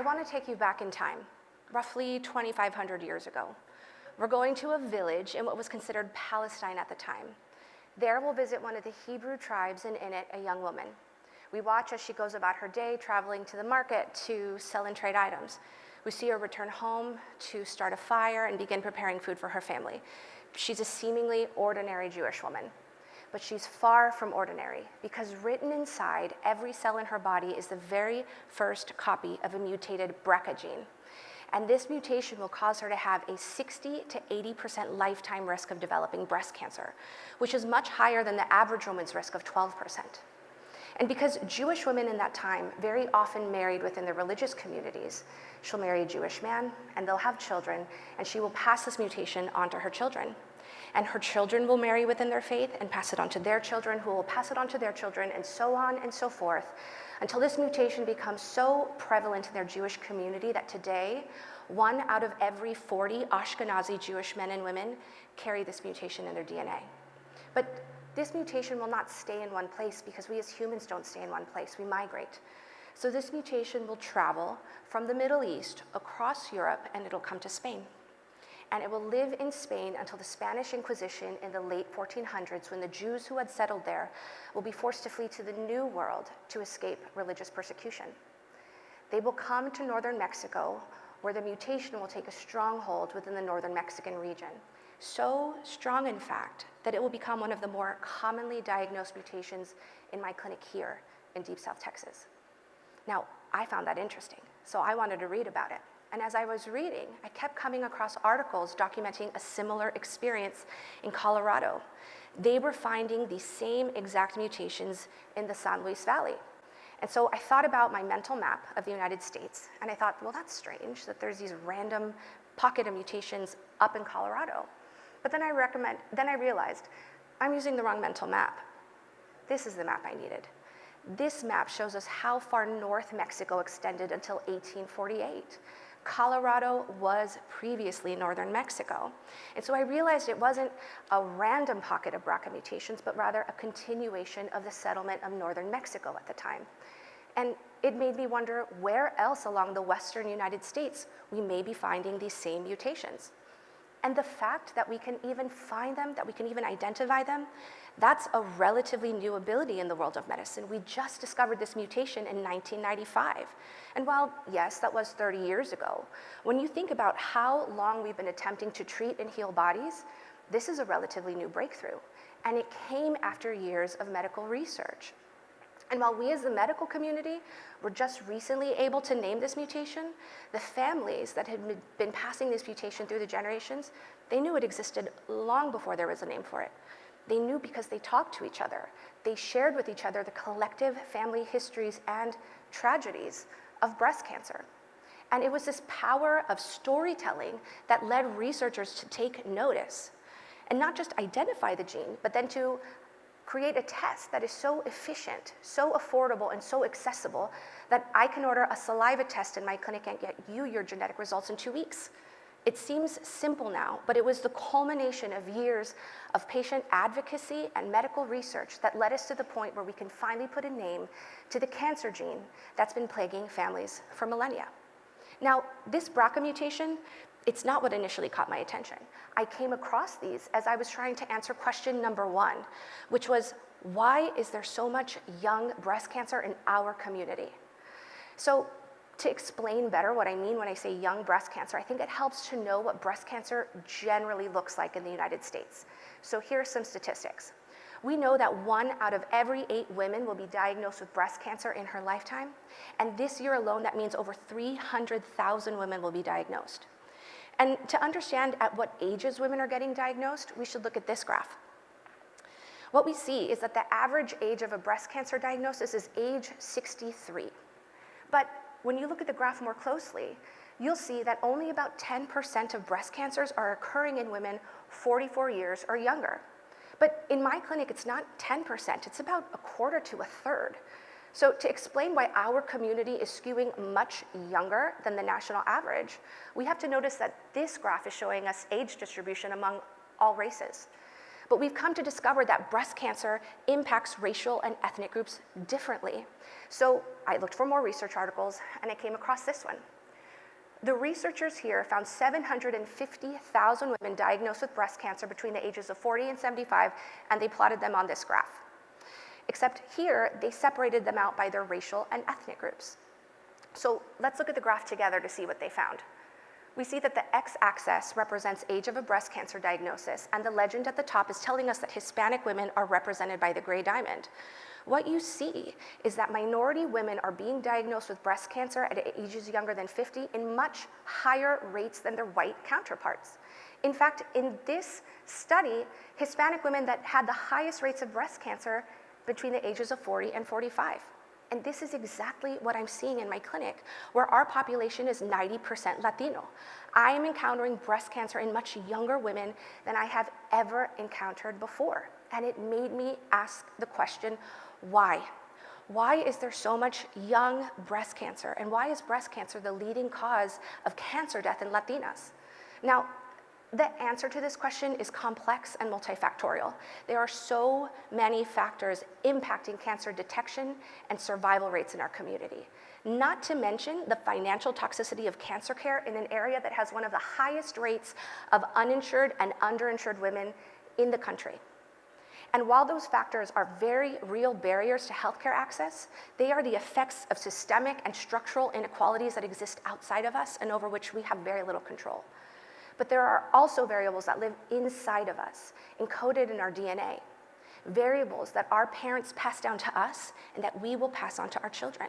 want to take you back in time, roughly 2,500 years ago. We're going to a village in what was considered Palestine at the time. There we'll visit one of the Hebrew tribes and in it a young woman. We watch as she goes about her day traveling to the market to sell and trade items. We see her return home to start a fire and begin preparing food for her family. She's a seemingly ordinary Jewish woman, but she's far from ordinary because written inside every cell in her body is the very first copy of a mutated BRCA gene. And this mutation will cause her to have a 60 to 80% lifetime risk of developing breast cancer, which is much higher than the average woman's risk of 12%. And because Jewish women in that time very often married within their religious communities, she'll marry a Jewish man and they'll have children, and she will pass this mutation on to her children. And her children will marry within their faith and pass it on to their children, who will pass it on to their children, and so on and so forth, until this mutation becomes so prevalent in their Jewish community that today, 1 out of every 40 Ashkenazi Jewish men and women carry this mutation in their DNA. But this mutation will not stay in one place because we as humans don't stay in one place, we migrate. So this mutation will travel from the Middle East across Europe and it'll come to Spain. And it will live in Spain until the Spanish Inquisition in the late 1400s, when the Jews who had settled there will be forced to flee to the New World to escape religious persecution. They will come to northern Mexico, where the mutation will take a stronghold within the northern Mexican region. So strong, in fact, that it will become one of the more commonly diagnosed mutations in my clinic here in Deep South Texas. Now, I found that interesting, so I wanted to read about it. And as I was reading, I kept coming across articles documenting a similar experience in Colorado. They were finding the same exact mutations in the San Luis Valley. And so I thought about my mental map of the United States, and I thought, well, that's strange that there's these random pocket of mutations up in Colorado. But then I realized I'm using the wrong mental map. This is the map I needed. This map shows us how far north Mexico extended until 1848. Colorado was previously northern Mexico. And so I realized it wasn't a random pocket of BRCA mutations, but rather a continuation of the settlement of northern Mexico at the time. And it made me wonder where else along the western United States we may be finding these same mutations. And the fact that we can even find them, that we can even identify them, that's a relatively new ability in the world of medicine. We just discovered this mutation in 1995. And while, yes, that was 30 years ago, when you think about how long we've been attempting to treat and heal bodies, this is a relatively new breakthrough. And it came after years of medical research. And while we as the medical community were just recently able to name this mutation, the families that had been passing this mutation through the generations, they knew it existed long before there was a name for it. They knew because they talked to each other. They shared with each other the collective family histories and tragedies of breast cancer. And it was this power of storytelling that led researchers to take notice and not just identify the gene, but then to create a test that is so efficient, so affordable, and so accessible that I can order a saliva test in my clinic and get you your genetic results in 2 weeks. It seems simple now, but it was the culmination of years of patient advocacy and medical research that led us to the point where we can finally put a name to the cancer gene that's been plaguing families for millennia. Now, this BRCA mutation, it's not what initially caught my attention. I came across these as I was trying to answer question number 1, which was, why is there so much young breast cancer in our community? So to explain better what I mean when I say young breast cancer, I think it helps to know what breast cancer generally looks like in the United States. So here are some statistics. We know that 1 out of every 8 women will be diagnosed with breast cancer in her lifetime. And this year alone, that means over 300,000 women will be diagnosed. And to understand at what ages women are getting diagnosed, we should look at this graph. What we see is that the average age of a breast cancer diagnosis is age 63. But when you look at the graph more closely, you'll see that only about 10% of breast cancers are occurring in women 44 years or younger. But in my clinic, it's not 10%, it's about a quarter to a third. So to explain why our community is skewing much younger than the national average, we have to notice that this graph is showing us age distribution among all races. But we've come to discover that breast cancer impacts racial and ethnic groups differently. So I looked for more research articles and I came across this one. The researchers here found 750,000 women diagnosed with breast cancer between the ages of 40 and 75, and they plotted them on this graph. Except here, they separated them out by their racial and ethnic groups. So let's look at the graph together to see what they found. We see that the x-axis represents age of a breast cancer diagnosis, and the legend at the top is telling us that Hispanic women are represented by the gray diamond. What you see is that minority women are being diagnosed with breast cancer at ages younger than 50 in much higher rates than their white counterparts. In fact, in this study, Hispanic women that had the highest rates of breast cancer between the ages of 40 and 45. And this is exactly what I'm seeing in my clinic, where our population is 90% Latino. I am encountering breast cancer in much younger women than I have ever encountered before. And it made me ask the question, why? Why is there so much young breast cancer? And why is breast cancer the leading cause of cancer death in Latinas? Now, the answer to this question is complex and multifactorial. There are so many factors impacting cancer detection and survival rates in our community. Not to mention the financial toxicity of cancer care in an area that has one of the highest rates of uninsured and underinsured women in the country. And while those factors are very real barriers to healthcare access, they are the effects of systemic and structural inequalities that exist outside of us and over which we have very little control. But there are also variables that live inside of us, encoded in our DNA, variables that our parents pass down to us and that we will pass on to our children.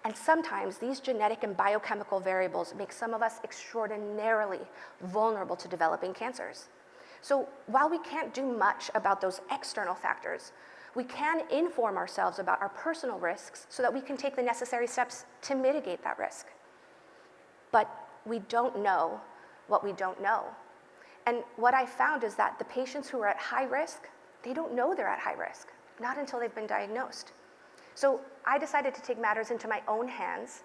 And sometimes these genetic and biochemical variables make some of us extraordinarily vulnerable to developing cancers. So while we can't do much about those external factors, we can inform ourselves about our personal risks so that we can take the necessary steps to mitigate that risk. But we don't know what we don't know. And what I found is that the patients who are at high risk, they don't know they're at high risk, not until they've been diagnosed. So I decided to take matters into my own hands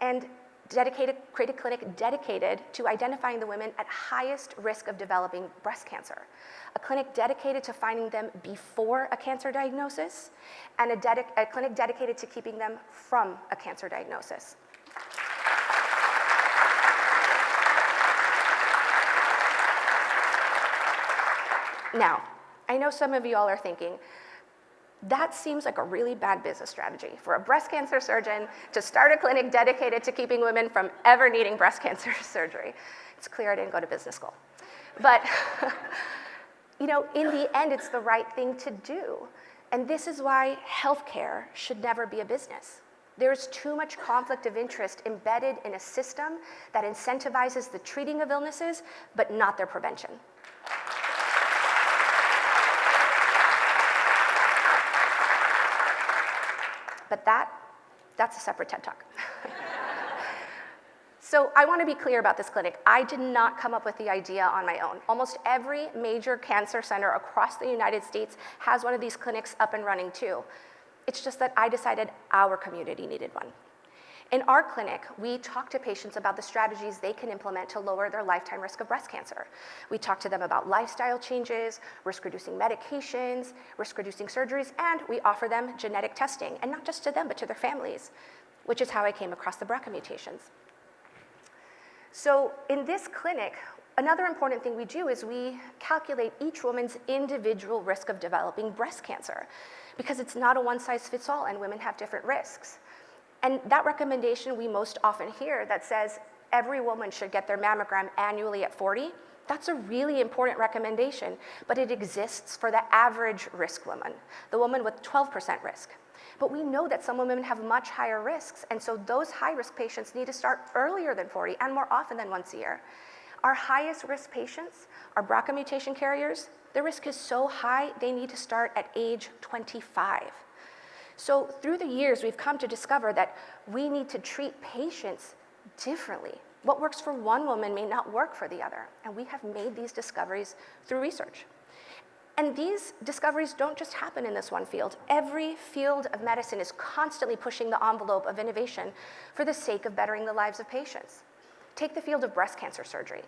and create a clinic dedicated to identifying the women at highest risk of developing breast cancer. A clinic dedicated to finding them before a cancer diagnosis, and a clinic dedicated to keeping them from a cancer diagnosis. Now, I know some of you all are thinking, that seems like a really bad business strategy for a breast cancer surgeon to start a clinic dedicated to keeping women from ever needing breast cancer surgery. It's clear I didn't go to business school. But in the end, it's the right thing to do. And this is why healthcare should never be a business. There's too much conflict of interest embedded in a system that incentivizes the treating of illnesses, but not their prevention. But that's a separate TED Talk. So I want to be clear about this clinic. I did not come up with the idea on my own. Almost every major cancer center across the United States has one of these clinics up and running too. It's just that I decided our community needed one. In our clinic, we talk to patients about the strategies they can implement to lower their lifetime risk of breast cancer. We talk to them about lifestyle changes, risk-reducing medications, risk-reducing surgeries, and we offer them genetic testing, and not just to them, but to their families, which is how I came across the BRCA mutations. So in this clinic, another important thing we do is we calculate each woman's individual risk of developing breast cancer, because it's not a one-size-fits-all, and women have different risks. And that recommendation we most often hear that says every woman should get their mammogram annually at 40, that's a really important recommendation, but it exists for the average risk woman, the woman with 12% risk. But we know that some women have much higher risks, and so those high-risk patients need to start earlier than 40 and more often than once a year. Our highest risk patients are BRCA mutation carriers. Their risk is so high, they need to start at age 25. So through the years, we've come to discover that we need to treat patients differently. What works for one woman may not work for the other, and we have made these discoveries through research. And these discoveries don't just happen in this one field. Every field of medicine is constantly pushing the envelope of innovation for the sake of bettering the lives of patients. Take the field of breast cancer surgery.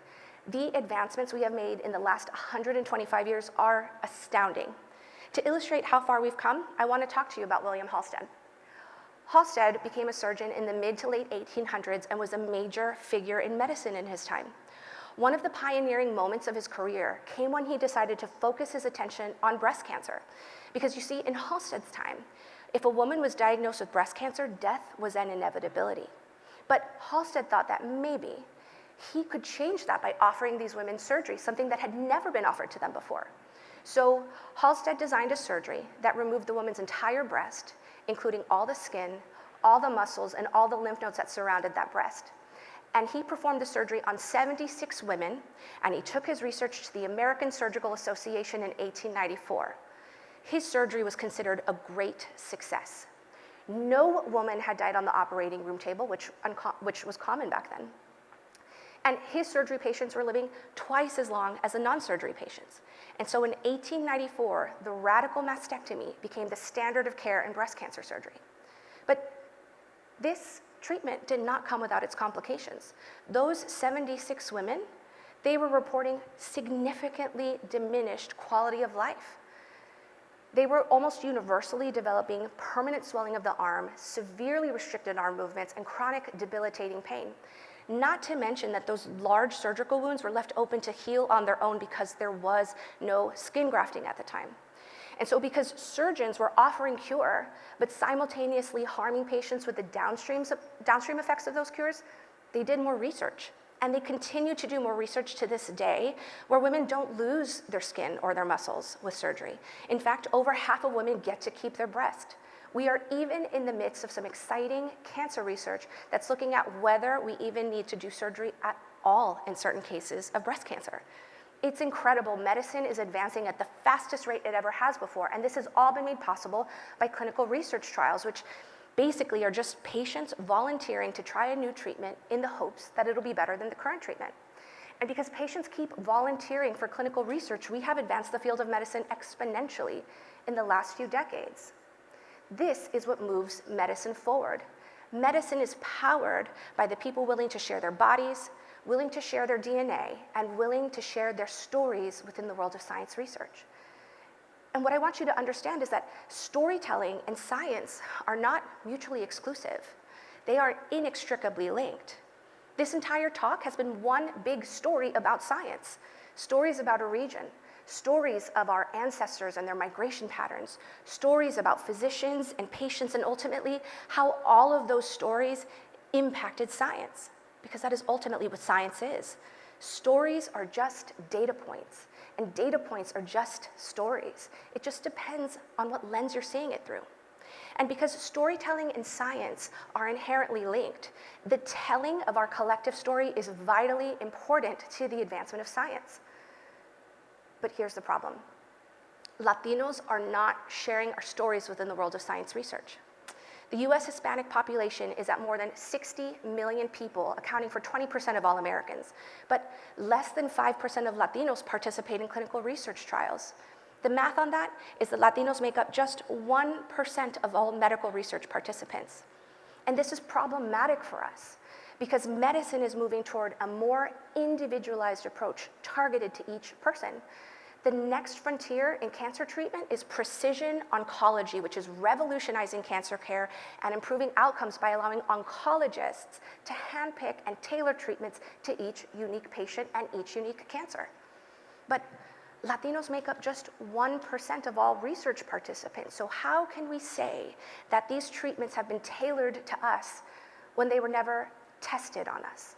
The advancements we have made in the last 125 years are astounding. To illustrate how far we've come, I want to talk to you about William Halsted. Halsted became a surgeon in the mid to late 1800s and was a major figure in medicine in his time. One of the pioneering moments of his career came when he decided to focus his attention on breast cancer. Because you see, in Halsted's time, if a woman was diagnosed with breast cancer, death was an inevitability. But Halsted thought that maybe he could change that by offering these women surgery, something that had never been offered to them before. So Halsted designed a surgery that removed the woman's entire breast, including all the skin, all the muscles, and all the lymph nodes that surrounded that breast. And he performed the surgery on 76 women, and he took his research to the American Surgical Association in 1894. His surgery was considered a great success. No woman had died on the operating room table, which was common back then. And his surgery patients were living twice as long as the non-surgery patients. And so in 1894, the radical mastectomy became the standard of care in breast cancer surgery. But this treatment did not come without its complications. Those 76 women, they were reporting significantly diminished quality of life. They were almost universally developing permanent swelling of the arm, severely restricted arm movements, and chronic debilitating pain. Not to mention that those large surgical wounds were left open to heal on their own because there was no skin grafting at the time. And so because surgeons were offering cure, but simultaneously harming patients with the downstream effects of those cures, they did more research. And they continue to do more research to this day, where women don't lose their skin or their muscles with surgery. In fact, over half of women get to keep their breast. We are even in the midst of some exciting cancer research that's looking at whether we even need to do surgery at all in certain cases of breast cancer. It's incredible. Medicine is advancing at the fastest rate it ever has before, and this has all been made possible by clinical research trials, which basically are just patients volunteering to try a new treatment in the hopes that it'll be better than the current treatment. And because patients keep volunteering for clinical research, we have advanced the field of medicine exponentially in the last few decades. This is what moves medicine forward. Medicine is powered by the people willing to share their bodies, willing to share their DNA, and willing to share their stories within the world of science research. And what I want you to understand is that storytelling and science are not mutually exclusive. They are inextricably linked. This entire talk has been one big story about science, stories about a region, stories of our ancestors and their migration patterns, stories about physicians and patients, and ultimately how all of those stories impacted science, because that is ultimately what science is. Stories are just data points, and data points are just stories. It just depends on what lens you're seeing it through. And because storytelling and science are inherently linked, the telling of our collective story is vitally important to the advancement of science. But here's the problem. Latinos are not sharing our stories within the world of science research. The US Hispanic population is at more than 60 million people, accounting for 20% of all Americans. But less than 5% of Latinos participate in clinical research trials. The math on that is that Latinos make up just 1% of all medical research participants. And this is problematic for us because medicine is moving toward a more individualized approach targeted to each person. The next frontier in cancer treatment is precision oncology, which is revolutionizing cancer care and improving outcomes by allowing oncologists to handpick and tailor treatments to each unique patient and each unique cancer. But Latinos make up just 1% of all research participants. So how can we say that these treatments have been tailored to us when they were never tested on us?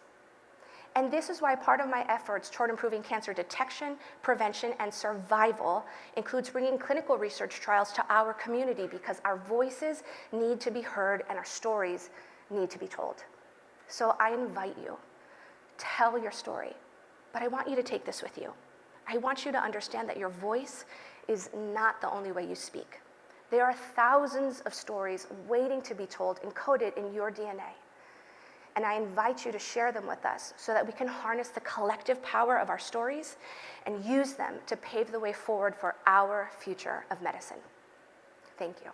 And this is why part of my efforts toward improving cancer detection, prevention, and survival includes bringing clinical research trials to our community, because our voices need to be heard and our stories need to be told. So I invite you, tell your story, but I want you to take this with you. I want you to understand that your voice is not the only way you speak. There are thousands of stories waiting to be told, encoded in your DNA. And I invite you to share them with us so that we can harness the collective power of our stories and use them to pave the way forward for our future of medicine. Thank you.